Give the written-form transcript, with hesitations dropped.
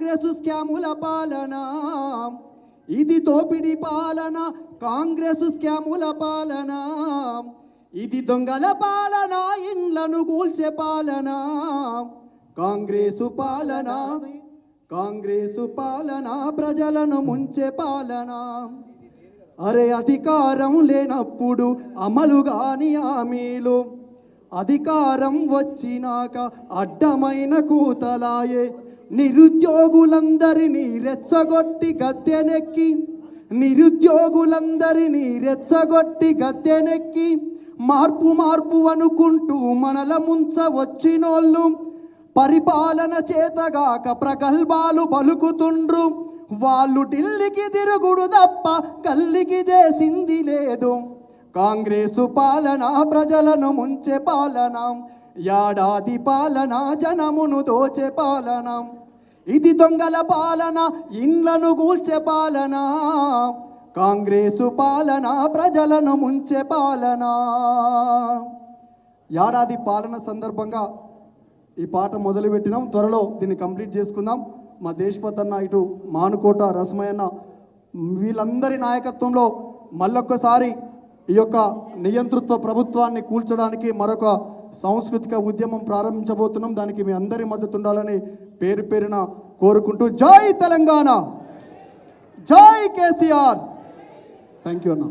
కాంగ్రెస్ స్కాముల పాలన, ఇది దోపిడీ పాలన, కాంగ్రెస్ స్కాముల పాలన, ఇది దొంగల పాలన, ఇండ్లను కూల్చే పాలన, కాంగ్రెసు పాలన, కాంగ్రెసు పాలన, ప్రజలను ముంచే పాలన. అరే అధికారం లేనప్పుడు అమలు కాని హామీలు, అధికారం వచ్చినాక అడ్డమైన కూతలాయే. నిరుద్యోగులందరినీ రెచ్చగొట్టి గద్దెనెక్కి, నిరుద్యోగులందరినీ రెచ్చగొట్టి గద్దెనెక్కి, మార్పు మార్పు అనుకుంటూ మనల ముంచ వచ్చినోళ్ళు పరిపాలన చేతగాక ప్రగల్భాలు పలుకుతుండ్రు. వాళ్ళు ఢిల్లీకి తిరుగుడు తప్ప గల్లికి చేసింది లేదు. కాంగ్రెసు పాలన ప్రజలను ముంచే పాలన, ఏడాది పాలన జనమును దోచే పాలన, ఇది దొంగల పాలన, ఇండ్లను కూల్చే పాలన, కాంగ్రెసు పాలన ప్రజలను ముంచే పాలన. ఏడాది పాలన సందర్భంగా ఈ పాట మొదలుపెట్టినాం. త్వరలో దీన్ని కంప్లీట్ చేసుకుందాం. మా దేశపతి అన్న, ఇటు మానుకోట రసమయ్యన్న, వీళ్ళందరి నాయకత్వంలో మళ్ళొక్కసారి ఈ యొక్క నియంతృత్వ ప్రభుత్వాన్ని కూల్చడానికి మరొక సాంస్కృతిక ఉద్యమం ప్రారంభించబోతున్నాం. దానికి మీ అందరి మద్దతు ఉండాలని పేరు పేరున కోరుకుంటూ, జై తెలంగాణ, జై కేసీఆర్. థ్యాంక్ యూ అన్న.